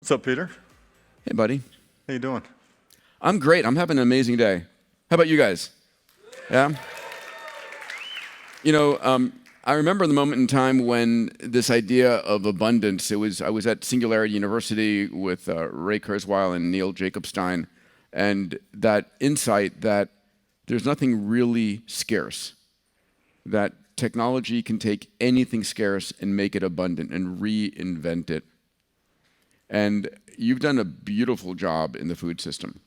What's up, Peter? Hey, buddy. How you doing? I'm great. I'm having an amazing day. How about you guys? Yeah? I remember the moment in time when this idea of abundance, I was at Singularity University with Ray Kurzweil and Neil Jacobstein, and that insight that there's nothing really scarce, that technology can take anything scarce and make it abundant and reinvent it. And you've done a beautiful job in the food system.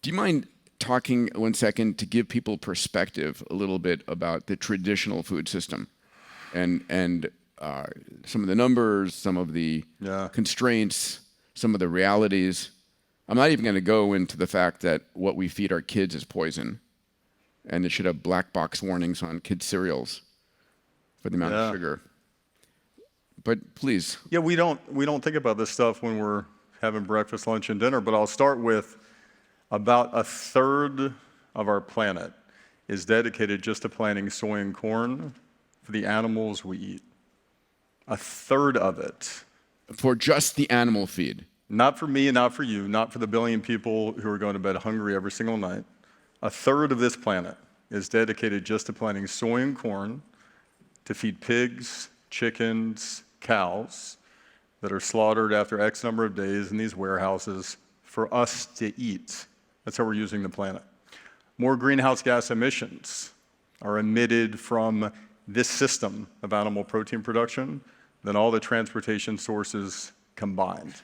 Do you mind talking 1 second to give people perspective a little bit about the traditional food system and some of the numbers, some of the constraints, some of the realities? I'm not even going to go into the fact that what we feed our kids is poison, and it should have black box warnings on kids' cereals for the amount of sugar. But please. Yeah, we don't think about this stuff when we're having breakfast, lunch, and dinner, but I'll start with about a third of our planet is dedicated just to planting soy and corn for the animals we eat. A third of it. For just the animal feed. Not for me and not for you, not for the billion people who are going to bed hungry every single night. A third of this planet is dedicated just to planting soy and corn to feed pigs, chickens, cows that are slaughtered after X number of days in these warehouses for us to eat. That's how we're using the planet. More greenhouse gas emissions are emitted from this system of animal protein production than all the transportation sources combined.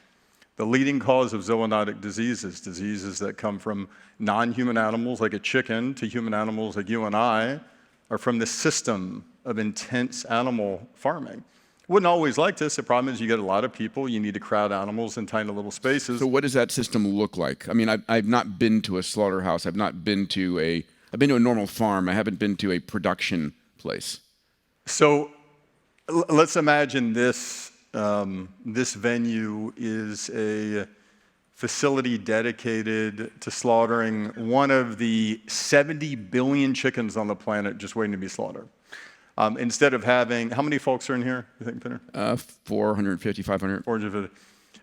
The leading cause of zoonotic diseases, diseases that come from non-human animals like a chicken to human animals like you and I, are from this system of intense animal farming. Wouldn't always like this. The problem is you get a lot of people, you need to crowd animals in tiny little spaces. So what does that system look like? I mean, I've not been to a slaughterhouse. I've been to a normal farm. I haven't been to a production place. So let's imagine this venue is a facility dedicated to slaughtering one of the 70 billion chickens on the planet just waiting to be slaughtered. Instead of having, how many folks are in here, you think, Peter? 450, 500. 450.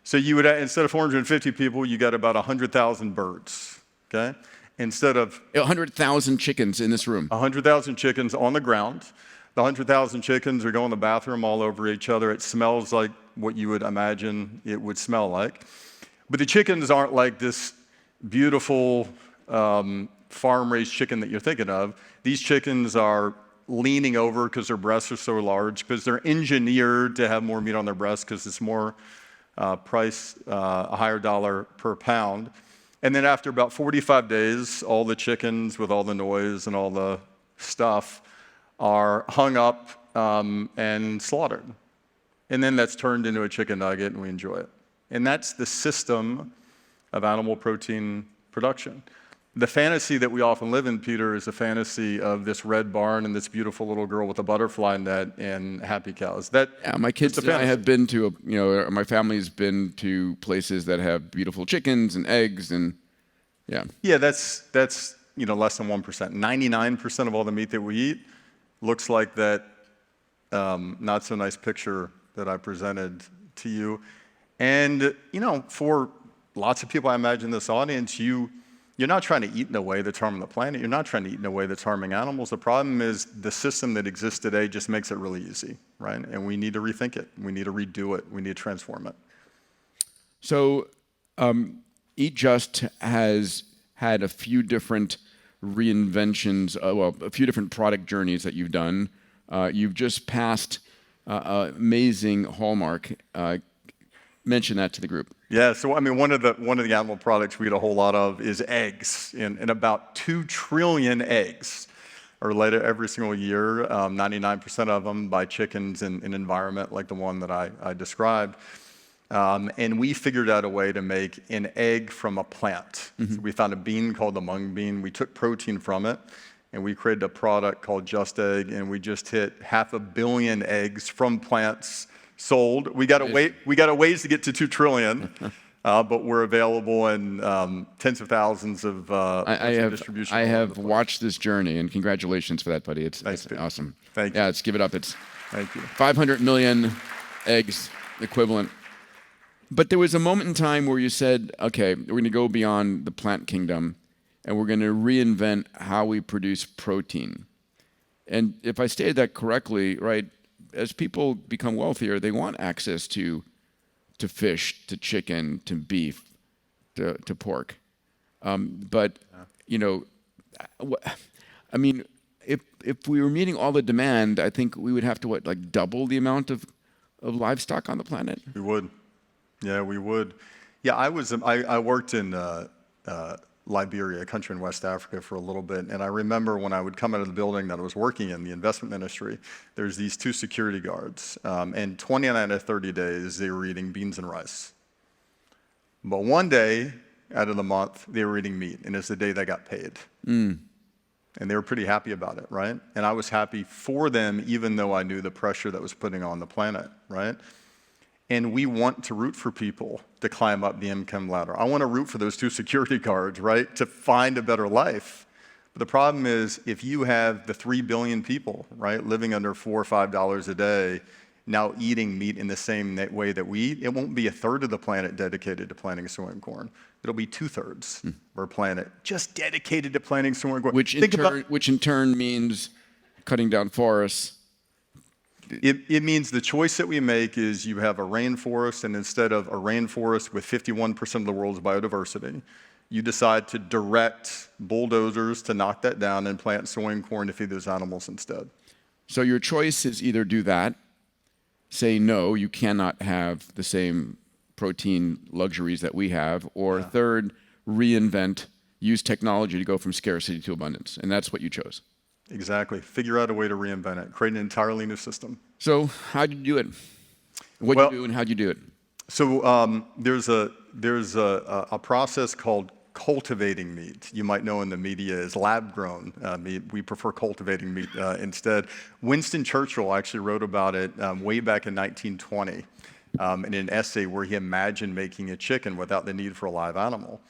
So you would, instead of 450 people, you got about 100,000 birds, okay? Instead of 100,000 chickens in this room. 100,000 chickens on the ground. The 100,000 chickens are going to the bathroom all over each other. It smells like what you would imagine it would smell like. But the chickens aren't like this beautiful farm-raised chicken that you're thinking of. These chickens are leaning over because their breasts are so large, because they're engineered to have more meat on their breasts because it's more a higher dollar per pound. And then after about 45 days, all the chickens with all the noise and all the stuff are hung up and slaughtered. And then that's turned into a chicken nugget and we enjoy it. And that's the system of animal protein production. The fantasy that we often live in, Peter, is the fantasy of this red barn and this beautiful little girl with a butterfly net and happy cows. My kids and I have been to, my family's been to places that have beautiful chickens and eggs and, yeah. Yeah, that's less than 1%. 99% of all the meat that we eat looks like that not so nice picture that I presented to you. And, for lots of people, I imagine this audience, you're not trying to eat in a way that's harming the planet. You're not trying to eat in a way that's harming animals. The problem is the system that exists today just makes it really easy, right? And we need to rethink it. We need to redo it. We need to transform it. So Eat Just has had a few different reinventions, a few different product journeys that you've done. You've just passed amazing hallmark. Mention that to the group. Yeah, so one of the animal products we eat a whole lot of is eggs, and about 2 trillion eggs are laid every single year, 99% of them by chickens in an environment like the one that I described. And we figured out a way to make an egg from a plant. Mm-hmm. So we found a bean called the mung bean. We took protein from it, and we created a product called Just Egg, and we just hit 500 million eggs from plants sold. We got a ways to get to 2 trillion, but we're available in tens of thousands of distribution. I have watched this journey, and congratulations for that, buddy. It's awesome. Thank you. Yeah, let's give it up. Thank you. 500 million eggs equivalent. But there was a moment in time where you said, okay, we're going to go beyond the plant kingdom and we're going to reinvent how we produce protein. And if I stated that correctly, right, as people become wealthier, they want access to fish, to chicken, to beef, to pork. But, you know, I mean, if we were meeting all the demand, I think we would have to, like double the amount of livestock on the planet? We would. Yeah, we would. Yeah, I worked in Liberia, a country in West Africa, for a little bit, and I remember when I would come out of the building that I was working in, the investment ministry, there's these two security guards, and 29 out of 30 days, they were eating beans and rice. But one day out of the month, they were eating meat, and it's the day they got paid. And they were pretty happy about it, right? And I was happy for them, even though I knew the pressure that was putting on the planet, right? And we want to root for people to climb up the income ladder. I want to root for those two security guards, right, to find a better life. But the problem is, if you have the 3 billion people, right, living under $4 or $5 a day, now eating meat in the same way that we eat, it won't be a third of the planet dedicated to planting soy and corn. It'll be 2/3 of our planet just dedicated to planting soy and corn. Which in turn means cutting down forests. It means the choice that we make is you have a rainforest, and instead of a rainforest with 51% of the world's biodiversity, you decide to direct bulldozers to knock that down and plant soy and corn to feed those animals instead. So your choice is either do that, say no, you cannot have the same protein luxuries that we have, or third, reinvent, use technology to go from scarcity to abundance. And that's what you chose. Exactly. Figure out a way to reinvent it, create an entirely new system. So how did you do it? What did you do and how did you do it? So there's a process called cultivating meat. You might know in the media as lab-grown meat. We prefer cultivating meat instead. Winston Churchill actually wrote about it way back in 1920 in an essay where he imagined making a chicken without the need for a live animal.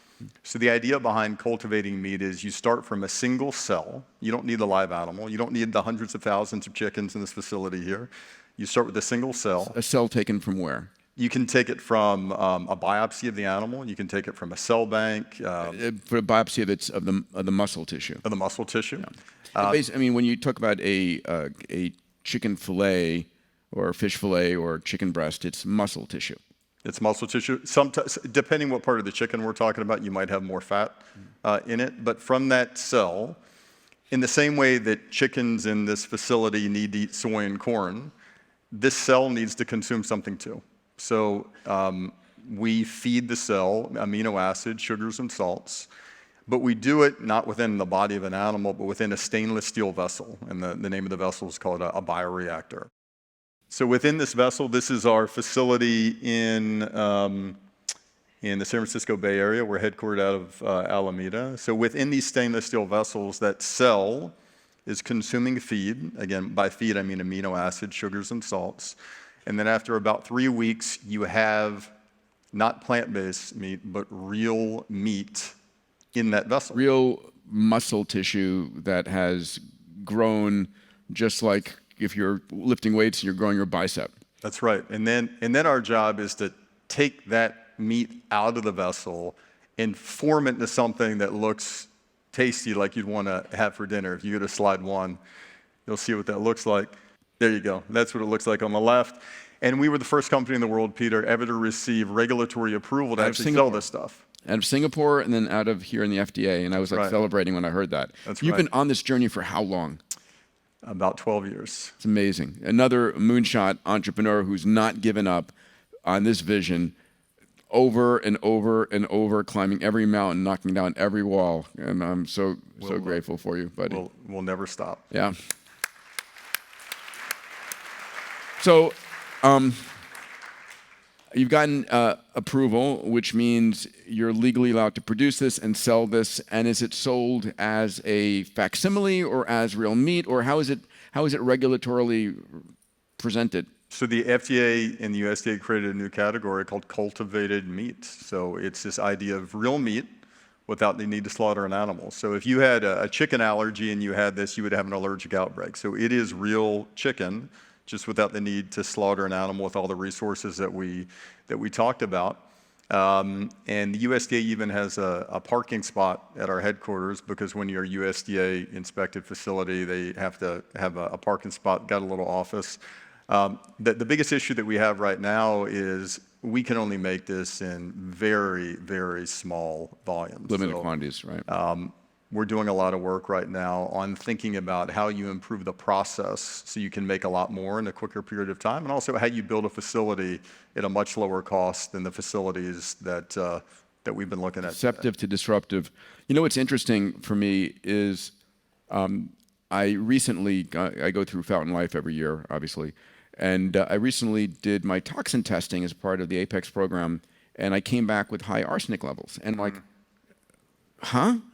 So the idea behind cultivating meat is you start from a single cell. You don't need the live animal. You don't need the hundreds of thousands of chickens in this facility here. You start with a single cell. A cell taken from where? You can take it from a biopsy of the animal. You can take it from a cell bank. For a biopsy of the muscle tissue. Of the muscle tissue. Yeah. I mean, when you talk about a chicken fillet or fish fillet or chicken breast, it's muscle tissue. It's muscle tissue. Sometimes, depending what part of the chicken we're talking about, you might have more fat in it. But from that cell, in the same way that chickens in this facility need to eat soy and corn, this cell needs to consume something too. So we feed the cell amino acids, sugars, and salts. But we do it not within the body of an animal, but within a stainless steel vessel. And the name of the vessel is called a bioreactor. So within this vessel, this is our facility in the San Francisco Bay Area. We're headquartered out of Alameda. So within these stainless steel vessels, that cell is consuming feed. Again, by feed, I mean amino acids, sugars, and salts. And then after about 3 weeks, you have not plant-based meat, but real meat in that vessel. Real muscle tissue that has grown just like if you're lifting weights and you're growing your bicep. That's right. And then our job is to take that meat out of the vessel and form it into something that looks tasty, like you'd want to have for dinner. If you go to slide 1, you'll see what that looks like. There you go. That's what it looks like on the left. And we were the first company in the world, Peter, ever to receive regulatory approval to actually sell this stuff. Out of Singapore and then out of here in the FDA. And I was like celebrating when I heard that. You've been on this journey for how long? About 12 years. It's amazing. Another moonshot entrepreneur who's not given up on this vision, over and over and over, climbing every mountain, knocking down every wall. And I'm so grateful for you, buddy. We'll never stop. Yeah. So you've gotten approval, which means you're legally allowed to produce this and sell this. And is it sold as a facsimile or as real meat, or how is it regulatorily presented? So the FDA and the USDA created a new category called cultivated meat. So it's this idea of real meat without the need to slaughter an animal. So if you had a chicken allergy and you had this, you would have an allergic outbreak. So it is real chicken just without the need to slaughter an animal with all the resources that we talked about. And the USDA even has a parking spot at our headquarters, because when you're a USDA inspected facility, they have to have a parking spot, got a little office. The biggest issue that we have right now is we can only make this in very, very small volumes. Limited quantities, right? We're doing a lot of work right now on thinking about how you improve the process so you can make a lot more in a quicker period of time, and also how you build a facility at a much lower cost than the facilities that we've been looking at. Deceptive to disruptive. You know what's interesting for me is I go through Fountain Life every year, obviously, and I recently did my toxin testing as part of the Apex program, and I came back with high arsenic levels, and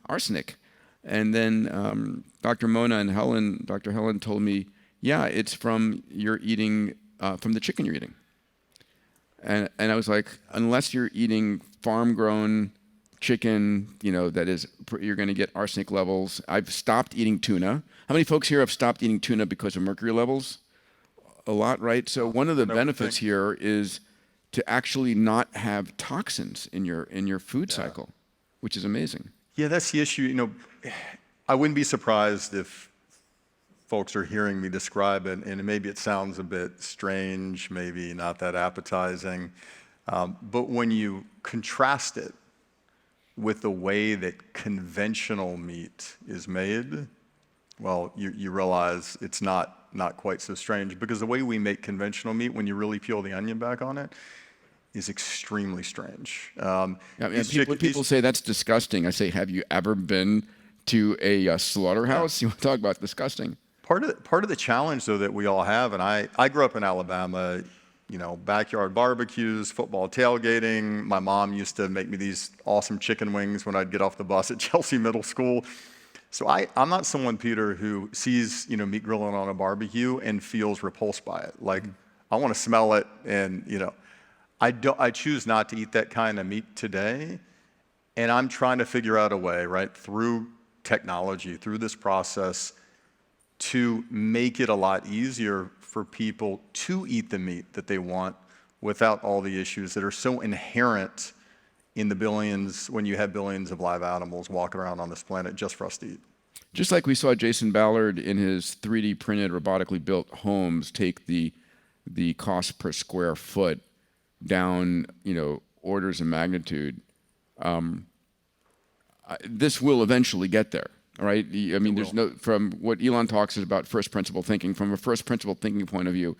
arsenic? And then Dr. Mona and Dr. Helen told me, yeah, it's from your eating, from the chicken you're eating. And I was like, unless you're eating farm-grown chicken, that is, you're going to get arsenic levels. I've stopped eating tuna. How many folks here have stopped eating tuna because of mercury levels? A lot, right? So one of the benefits here is to actually not have toxins in your food cycle, which is amazing. Yeah, that's the issue. I wouldn't be surprised if folks are hearing me describe it, and maybe it sounds a bit strange, maybe not that appetizing, but when you contrast it with the way that conventional meat is made, well, you realize it's not quite so strange, because the way we make conventional meat, when you really peel the onion back on it, is extremely strange. People say that's disgusting. I say, have you ever been to a slaughterhouse? You want to talk about disgusting? Part of the challenge, though, that we all have, and I grew up in Alabama, backyard barbecues, football tailgating. My mom used to make me these awesome chicken wings when I'd get off the bus at Chelsea Middle School. So I'm not someone, Peter, who sees meat grilling on a barbecue and feels repulsed by it. Like, I want to smell it, and I choose not to eat that kind of meat today, and I'm trying to figure out a way, right, through technology, through this process, to make it a lot easier for people to eat the meat that they want without all the issues that are so inherent in the billions, when you have billions of live animals walking around on this planet just for us to eat. Just like we saw Jason Ballard in his 3D printed, robotically built homes take the cost per square foot down, orders of magnitude. This will eventually get there, right? I mean, from what Elon talks about first principle thinking, from a first principle thinking point of view,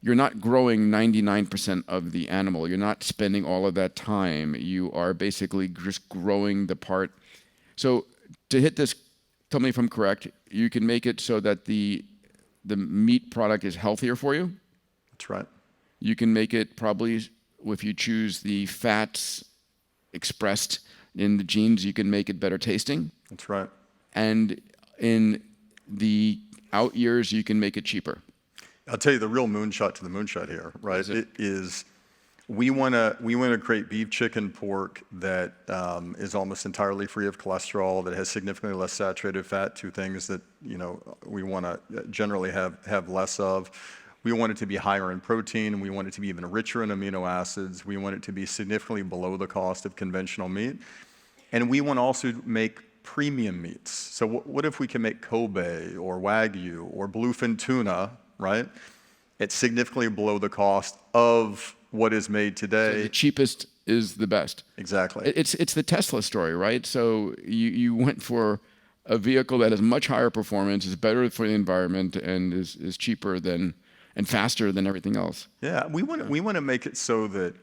you're not growing 99% of the animal. You're not spending all of that time. You are basically just growing the part. So to hit this, tell me if I'm correct, you can make it so that the meat product is healthier for you? That's right. You can make it probably, if you choose the fats expressed in the genes, you can make it better tasting. That's right. And in the out years, you can make it cheaper. I'll tell you the real moonshot to the moonshot here, right? It is, we want to create beef, chicken, pork that is almost entirely free of cholesterol, that has significantly less saturated fat, two things that we want to generally have less of. We want it to be higher in protein, and we want it to be even richer in amino acids. We want it to be significantly below the cost of conventional meat. And we want to also make premium meats. So what if we can make Kobe or Wagyu or bluefin tuna, right? It's significantly below the cost of what is made today. So the cheapest is the best. Exactly. It's the Tesla story, right? So you went for a vehicle that has much higher performance, is better for the environment, and is cheaper than and faster than everything else. Yeah, we want to make it so that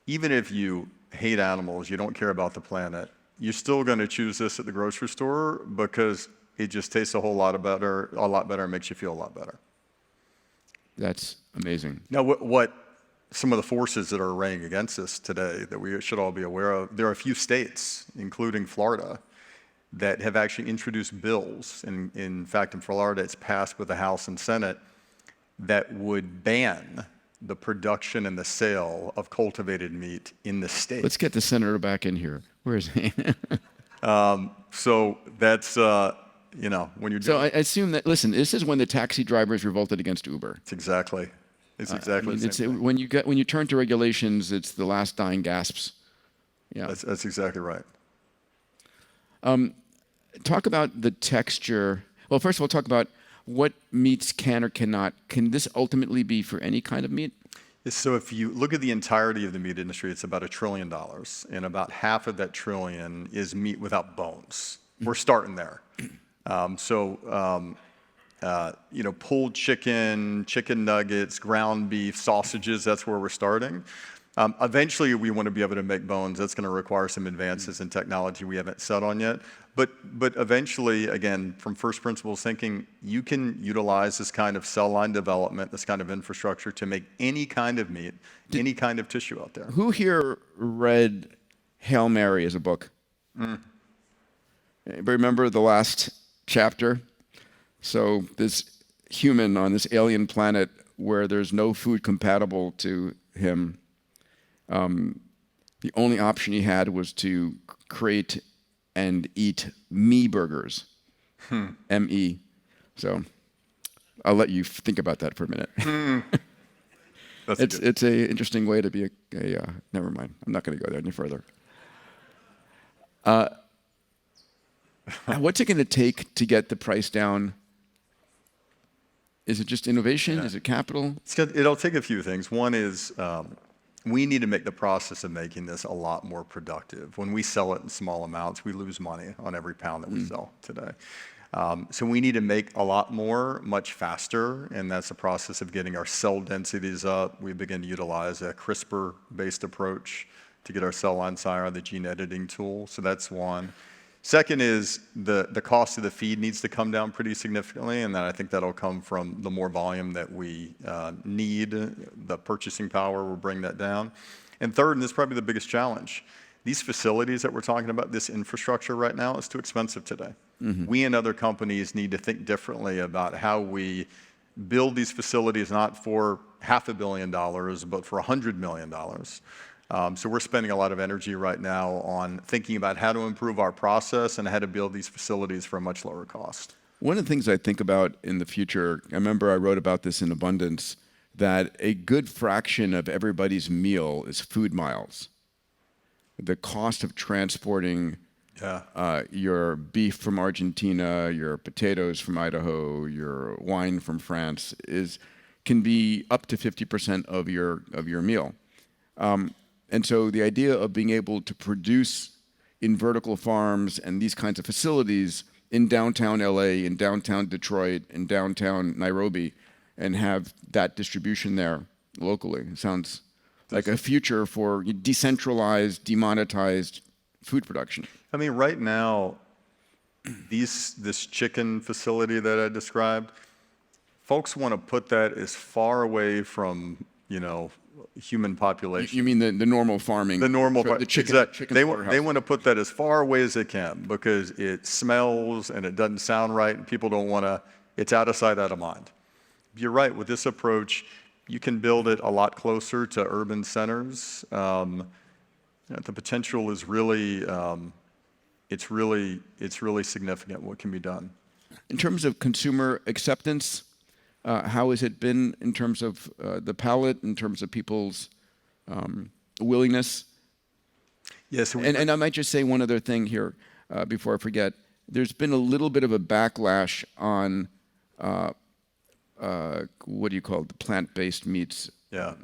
even if you hate animals, you don't care about the planet, you're still going to choose this at the grocery store because it just tastes a lot better, and makes you feel a lot better. That's amazing. Now, what some of the forces that are arraying against us today that we should all be aware of, there are a few states, including Florida, that have actually introduced bills, and in fact, in Florida, it's passed with the House and Senate, that would ban the production and the sale of cultivated meat in the state. Let's get the senator back in here. Where is he? So that's when you're So doing I assume that, listen, this is when the taxi drivers revolted against Uber. it's exactly I mean, the same thing. when you turn to regulations, it's the last dying gasps. Yeah. That's exactly right. Talk about the texture. Well, first of all, talk about what meats can or cannot. Can this ultimately be for any kind of meat? So if you look at the entirety of the meat industry, it's about $1 trillion, and about half of that trillion is meat without bones. We're starting there. Pulled chicken, chicken nuggets, ground beef, sausages, that's where we're starting. Eventually, we want to be able to make bones. That's going to require some advances in technology we haven't set on yet. But eventually, again, from first principles thinking, you can utilize this kind of cell line development, this kind of infrastructure to make any kind of meat, any kind of tissue out there. Who here read Hail Mary as a book? Anybody remember the last chapter? So this human on this alien planet where there's no food compatible to him, the only option he had was to create and eat me burgers, M-E. So I'll let you think about that for a minute. It's an interesting way to be never mind. I'm not going to go there any further. What's it going to take to get the price down? Is it just innovation? Yeah. Is it capital? It'll take a few things. One is we need to make the process of making this a lot more productive. When we sell it in small amounts, we lose money on every pound that we sell today. So we need to make a lot more, much faster, and that's the process of getting our cell densities up. We begin to utilize a CRISPR-based approach to get our cell line size, the gene editing tool. So that's one. Second is the cost of the feed needs to come down pretty significantly, and then I think that'll come from the more volume that we need. The purchasing power will bring that down. And third, and this is probably the biggest challenge, these facilities that we're talking about, this infrastructure right now is too expensive today. We and other companies need to think differently about how we build these facilities not for $500 million, but for $100 million. So we're spending a lot of energy right now on thinking about how to improve our process and how to build these facilities for a much lower cost. One of the things I think about in the future, I remember I wrote about this in Abundance, that a good fraction of everybody's meal is food miles. The cost of transporting your beef from Argentina, your potatoes from Idaho, your wine from France can be up to 50% of your meal. And so the idea of being able to produce in vertical farms and these kinds of facilities in downtown LA, in downtown Detroit, in downtown Nairobi, and have that distribution there locally sounds like a future for decentralized, demonetized food production. I mean, right now, this chicken facility that I described, folks want to put that as far away from, human population. You mean the normal farming? The normal, the chicken, exactly. chicken They want to put that as far away as they can because it smells and it doesn't sound right, and people don't want to. It's out of sight, out of mind. You're right. With this approach, you can build it a lot closer to urban centers. The potential is really, it's really significant what can be done. In terms of consumer acceptance, how has it been in terms of the palate, in terms of people's willingness? Yes. And I might just say one other thing here before I forget. There's been a little bit of a backlash on what do you call it, the plant-based meats? Yeah,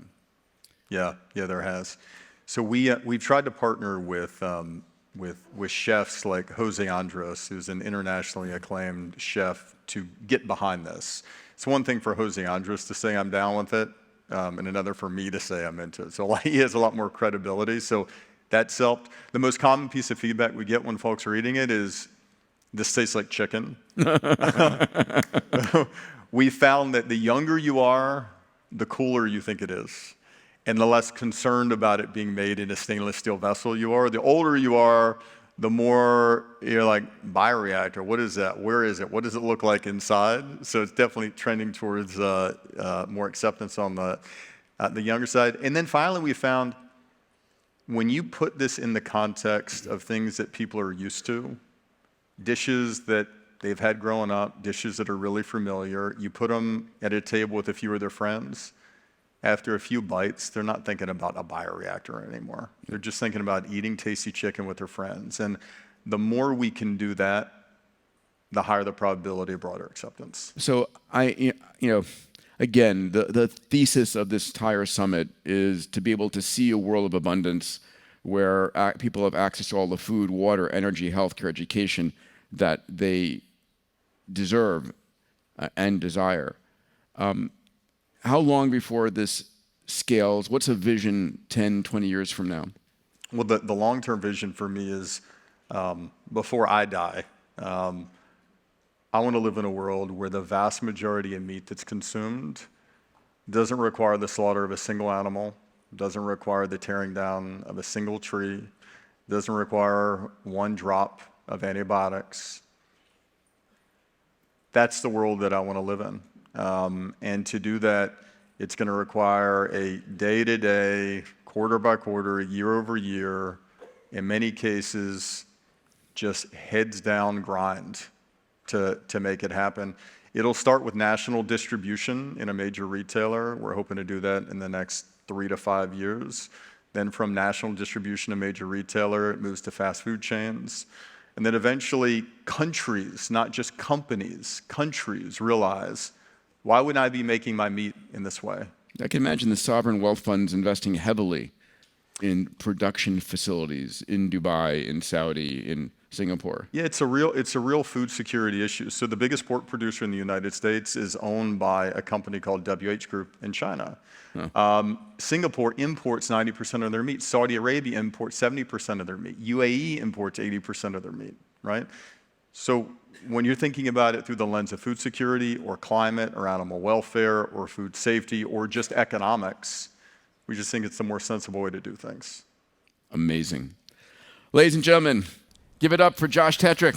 there has. So we've tried to partner with chefs like Jose Andres, who's an internationally acclaimed chef, to get behind this. It's one thing for Jose Andres to say I'm down with it, and another for me to say I'm into it. So he has a lot more credibility. So that's helped. The most common piece of feedback we get when folks are eating it is, this tastes like chicken. We found that the younger you are, the cooler you think it is, and the less concerned about it being made in a stainless steel vessel you are. The older you are, the more you're like, bioreactor, what is that? Where is it? What does it look like inside? So it's definitely trending towards more acceptance on the younger side. And then finally, we found when you put this in the context of things that people are used to, dishes that they've had growing up, dishes that are really familiar. You put them at a table with a few of their friends. After a few bites, they're not thinking about a bioreactor anymore. They're just thinking about eating tasty chicken with their friends. And the more we can do that, the higher the probability of broader acceptance. So again, the thesis of this entire summit is to be able to see a world of abundance where people have access to all the food, water, energy, healthcare, education that they deserve and desire. How long before this scales? What's a vision 10, 20 years from now? Well, the long-term vision for me is before I die, I want to live in a world where the vast majority of meat that's consumed doesn't require the slaughter of a single animal, doesn't require the tearing down of a single tree, doesn't require one drop of antibiotics. That's the world that I want to live in. And to do that, it's going to require a day-to-day, quarter-by-quarter, year-over-year, in many cases, just heads-down grind to make it happen. It'll start with national distribution in a major retailer. We're hoping to do that in the next 3 to 5 years. Then from national distribution to major retailer, it moves to fast food chains. And then eventually countries, not just companies, countries realize, why wouldn't I be making my meat in this way? I can imagine the sovereign wealth funds investing heavily in production facilities in Dubai, in Saudi, in Singapore. Yeah, it's a real food security issue. So the biggest pork producer in the United States is owned by a company called WH Group in China. Huh. Singapore imports 90% of their meat. Saudi Arabia imports 70% of their meat. UAE imports 80% of their meat, right? So when you're thinking about it through the lens of food security or climate or animal welfare or food safety or just economics, we just think it's the more sensible way to do things. Amazing. Ladies and gentlemen, give it up for Josh Tetrick.